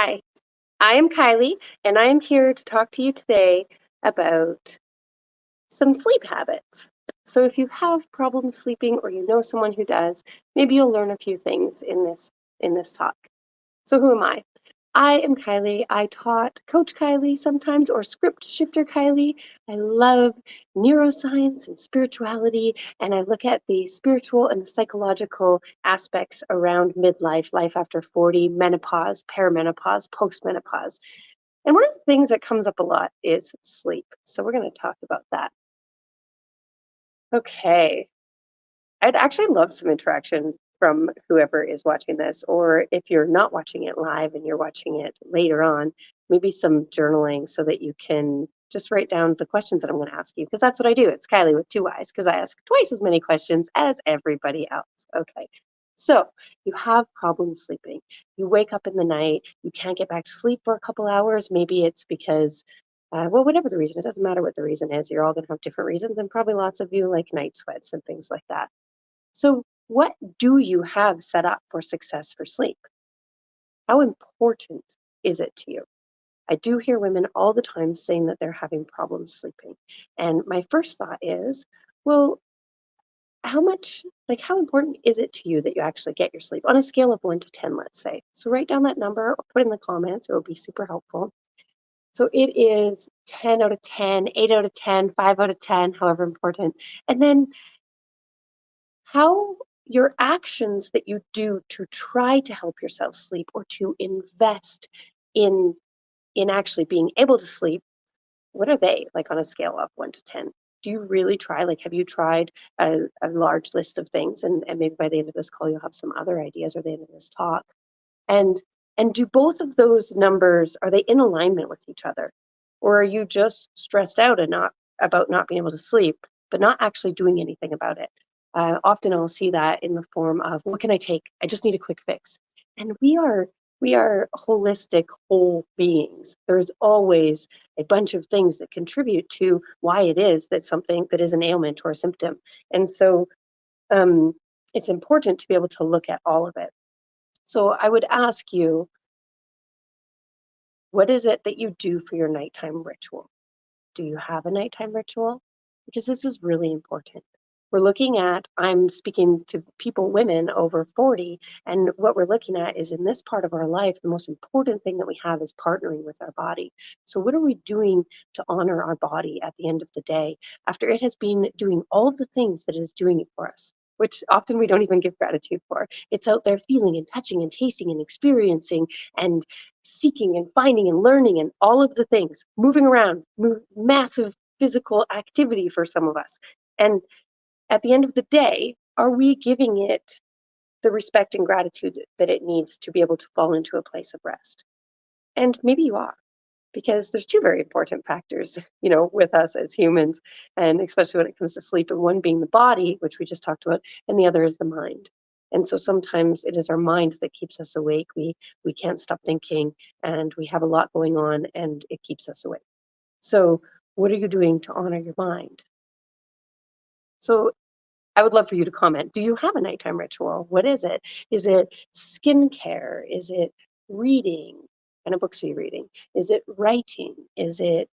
Hi, I am Kylie, and I am here to talk to you today about some sleep habits. So, if you have problems sleeping or you know someone who does, maybe you'll learn a few things in this talk. So, who am I? I am Kylie. I taught Coach Kylie sometimes or Script Shifter Kylie. I love neuroscience and spirituality, and I look at the spiritual and the psychological aspects around midlife, life after 40, menopause, perimenopause, postmenopause. And one of the things that comes up a lot is sleep. So we're going to talk about that. Okay. I'd actually love some interaction from whoever is watching this, or if you're not watching it live and you're watching it later on, maybe some journaling so that you can just write down the questions that I'm going to ask you, because that's what I do. It's Kylie with two eyes, because I ask twice as many questions as everybody else. Okay. So you have problems sleeping. You wake up in the night, you can't get back to sleep for a couple hours. Maybe it's because well, whatever the reason, it doesn't matter what the reason is. You're all going to have different reasons, and probably lots of you like night sweats and things like that. So, what do you have set up for success for sleep? How important is it to you? I do hear women all the time saying that they're having problems sleeping. And my first thought is, well, how important is it to you that you actually get your sleep on a scale of 1 to 10, let's say? So, write down that number or put it in the comments. It will be super helpful. So, it is 10 out of 10, 8 out of 10, 5 out of 10, however important. And then how your actions that you do to try to help yourself sleep or to invest in actually being able to sleep, what are they like on a scale of 1 to 10? Do you really try? Like, have you tried a large list of things? And maybe by the end of this call, you'll have some other ideas, or the end of this talk. And do both of those numbers, are they in alignment with each other? Or are you just stressed out and not about not being able to sleep, but not actually doing anything about it? Often I'll see that in the form of, what can I take? I just need a quick fix. And we are holistic whole beings. There's always a bunch of things that contribute to why it is that something that is an ailment or a symptom. And so um, it's important to be able to look at all of it. So I would ask you, what is it that you do for your nighttime ritual? Do you have a nighttime ritual? Because this is really important. I'm speaking to people, women over 40, and what we're looking at is, in this part of our life, the most important thing that we have is partnering with our body. So, what are we doing to honor our body at the end of the day after it has been doing all of the things that it is doing it for us? Which often we don't even give gratitude for. It's out there feeling and touching and tasting and experiencing and seeking and finding and learning and all of the things, moving around, massive physical activity for some of us. And at the end of the day, are we giving it the respect and gratitude that it needs to be able to fall into a place of rest? And maybe you are, because there's two very important factors, with us as humans, and especially when it comes to sleep, and one being the body, which we just talked about, and the other is the mind. And so sometimes it is our mind that keeps us awake. We can't stop thinking, and we have a lot going on, and it keeps us awake. So what are you doing to honor your mind? So I would love for you to comment. Do you have a nighttime ritual? What is it? Is it skincare? Is it reading? What kind of books are you reading? Is it writing? Is it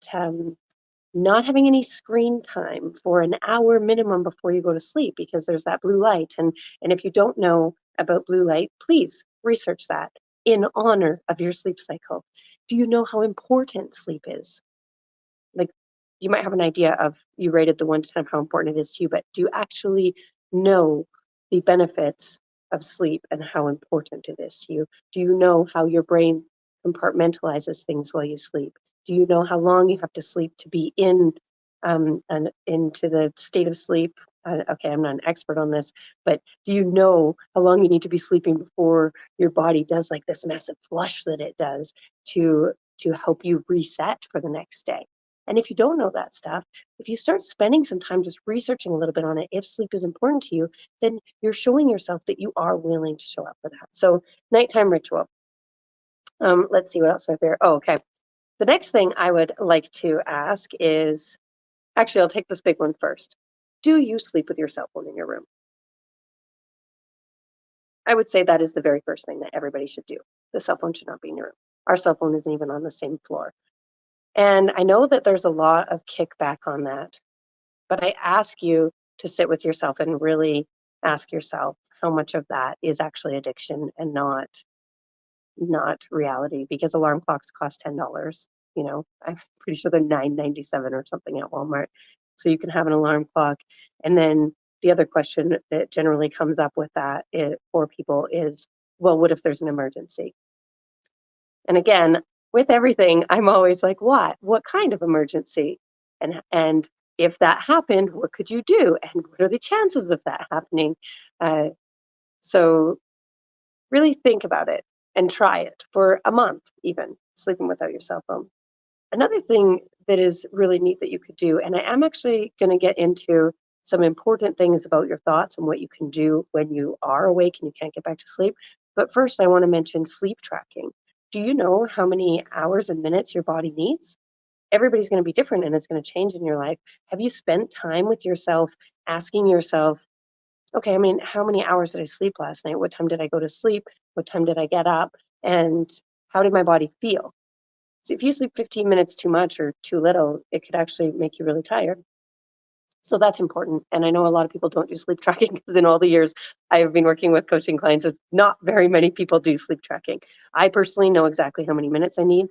not having any screen time for an hour minimum before you go to sleep, because there's that blue light? And if you don't know about blue light, please research that in honor of your sleep cycle. Do you know how important sleep is? Like, you might have an idea of, you rated the 1 to 10 how important it is to you, but do you actually know the benefits of sleep and how important it is to you? Do you know how your brain compartmentalizes things while you sleep? Do you know how long you have to sleep to be into the state of sleep? Okay, I'm not an expert on this, but do you know how long you need to be sleeping before your body does like this massive flush that it does to help you reset for the next day? And if you don't know that stuff, if you start spending some time just researching a little bit on it, if sleep is important to you, then you're showing yourself that you are willing to show up for that. So, nighttime ritual. Let's see what else right there. Oh, okay. The next thing I would like to ask is, actually, I'll take this big one first. Do you sleep with your cell phone in your room? I would say that is the very first thing that everybody should do. The cell phone should not be in your room. Our cell phone isn't even on the same floor. And I know that there's a lot of kickback on that, but I ask you to sit with yourself and really ask yourself how much of that is actually addiction and not reality, because alarm clocks cost $10. I'm pretty sure they're $9.97 or something at Walmart. So you can have an alarm clock. And then the other question that generally comes up with that for people is, well, what if there's an emergency? And again, with everything, I'm always like, what? What kind of emergency? And if that happened, what could you do? And what are the chances of that happening? Uh, so really think about it and try it for a month, even sleeping without your cell phone. Another thing that is really neat that you could do, and I am actually going to get into some important things about your thoughts and what you can do when you are awake and you can't get back to sleep. But first, I want to mention sleep tracking. Do you know how many hours and minutes your body needs? Everybody's going to be different and it's going to change in your life. Have you spent time with yourself asking yourself, okay, I mean, how many hours did I sleep last night? What time did I go to sleep? What time did I get up? And how did my body feel? So if you sleep 15 minutes too much or too little, it could actually make you really tired. So that's important. And I know a lot of people don't do sleep tracking because in all the years I have been working with coaching clients, not very many people do sleep tracking. I personally know exactly how many minutes I need.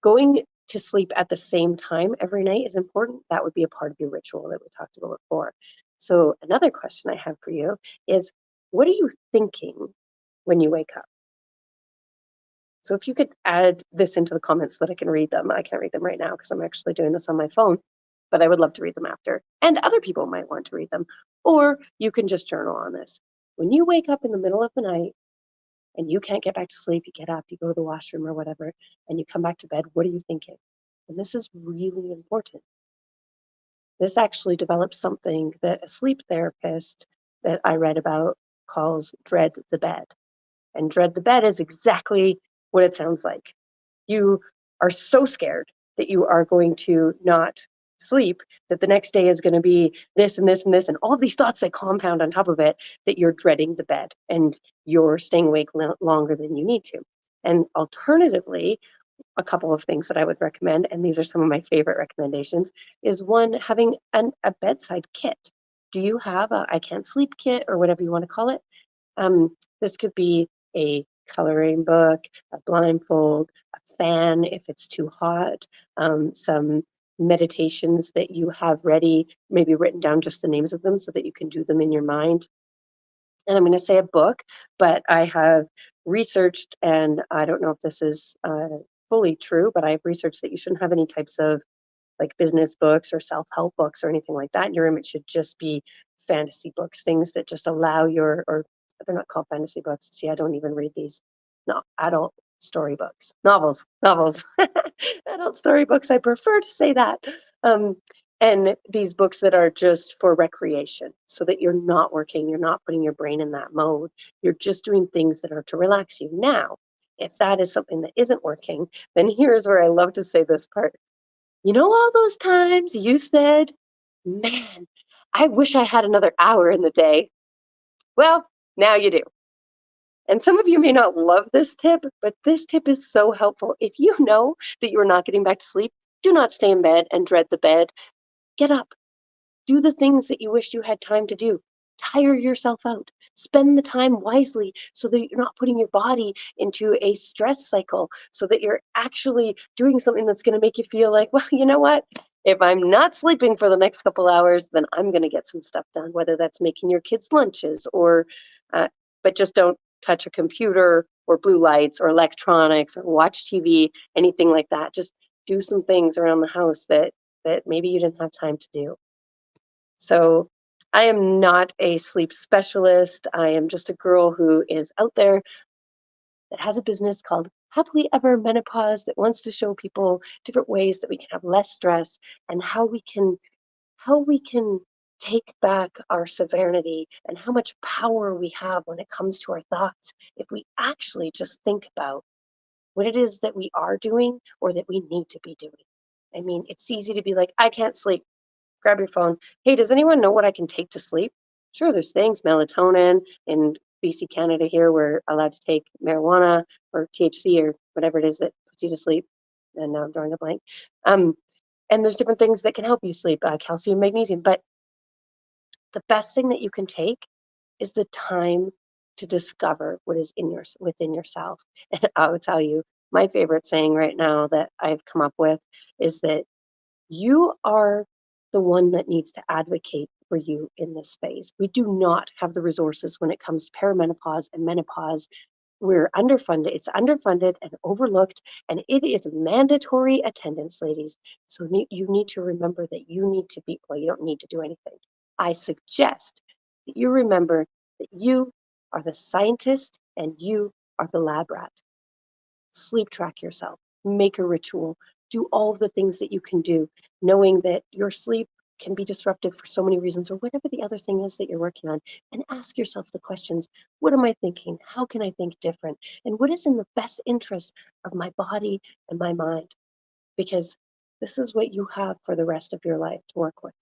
Going to sleep at the same time every night is important. That would be a part of your ritual that we talked about before. So another question I have for you is, what are you thinking when you wake up? So if you could add this into the comments so that I can read them. I can't read them right now because I'm actually doing this on my phone, but I would love to read them after. And other people might want to read them. Or you can just journal on this. When you wake up in the middle of the night and you can't get back to sleep, you get up, you go to the washroom or whatever, and you come back to bed, what are you thinking? And this is really important. This actually develops something that a sleep therapist that I read about calls dread the bed. And dread the bed is exactly what it sounds like. You are so scared that you are going to not sleep, that the next day is going to be this and this and this, and all these thoughts that compound on top of it, that you're dreading the bed and you're staying awake longer than you need to. And alternatively, a couple of things that I would recommend, and these are some of my favorite recommendations, is one, having a bedside kit. Do you have a I can't sleep kit or whatever you want to call it? This could be a coloring book, a blindfold, a fan if it's too hot, some meditations that you have ready, maybe written down just the names of them so that you can do them in your mind. And I'm going to say a book, but I have researched, and I don't know if this is fully true, but I've researched that you shouldn't have any types of like business books or self-help books or anything like that in your room. It should just be fantasy books, things that just allow or they're not called fantasy books. See, I don't even read these. No, adult storybooks, novels, adult storybooks. I prefer to say that. And these books that are just for recreation, so that you're not working, you're not putting your brain in that mode. You're just doing things that are to relax you. Now, if that is something that isn't working, then here's where I love to say this part. You know, all those times you said, man, I wish I had another hour in the day. Well, now you do. And some of you may not love this tip, but this tip is so helpful. If you know that you are not getting back to sleep, do not stay in bed and dread the bed. Get up. Do the things that you wish you had time to do. Tire yourself out. Spend the time wisely so that you're not putting your body into a stress cycle, so that you're actually doing something that's going to make you feel like, well, you know what? If I'm not sleeping for the next couple hours, then I'm going to get some stuff done, whether that's making your kids lunches uh, but just don't touch a computer or blue lights or electronics or watch TV, anything like that. Just do some things around the house that maybe you didn't have time to do. So I am not a sleep specialist. I am just a girl who is out there that has a business called Happily Ever Menopause that wants to show people different ways that we can have less stress and how we can take back our sovereignty and how much power we have when it comes to our thoughts if we actually just think about what it is that we are doing or that we need to be doing. I mean, it's easy to be like, I can't sleep. Grab your phone. Hey, does anyone know what I can take to sleep? Sure, there's things, melatonin. In BC, Canada here, we're allowed to take marijuana or THC or whatever it is that puts you to sleep. And now I'm drawing a blank. And there's different things that can help you sleep, calcium, magnesium. But the best thing that you can take is the time to discover what is within yourself. And I will tell you, my favorite saying right now that I've come up with is that you are the one that needs to advocate for you in this phase. We do not have the resources when it comes to perimenopause and menopause. We're underfunded. It's underfunded and overlooked, and it is mandatory attendance, ladies. So you need to remember that you need to be, well, you don't need to do anything. I suggest that you remember that you are the scientist and you are the lab rat. Sleep track yourself, make a ritual, do all of the things that you can do, knowing that your sleep can be disrupted for so many reasons, or whatever the other thing is that you're working on. And ask yourself the questions: what am I thinking? How can I think different? And what is in the best interest of my body and my mind? Because this is what you have for the rest of your life to work with.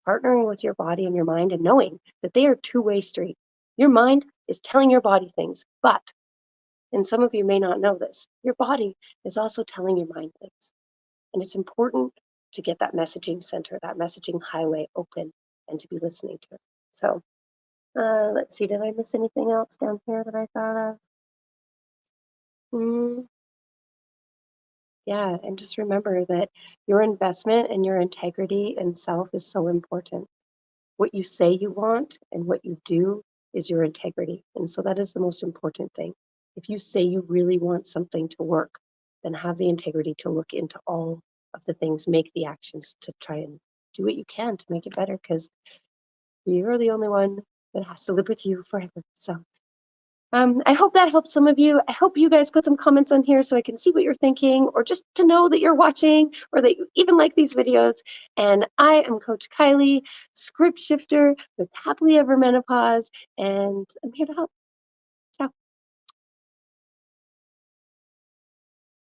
Partnering with your body and your mind and knowing that they are two-way street. Your mind is telling your body things, but, and some of you may not know this, your body is also telling your mind things. And it's important to get that messaging center, that messaging highway open and to be listening to it. So let's see, did I miss anything else down here that I thought of? Yeah, and just remember that your investment and your integrity in self is so important. What you say you want and what you do is your integrity. And so that is the most important thing. If you say you really want something to work, then have the integrity to look into all of the things, make the actions to try and do what you can to make it better, because you're the only one that has to live with you forever. So I hope that helps some of you. I hope you guys put some comments on here so I can see what you're thinking, or just to know that you're watching or that you even like these videos. And I am Coach Kylie, script shifter with Happily Ever Menopause, and I'm here to help.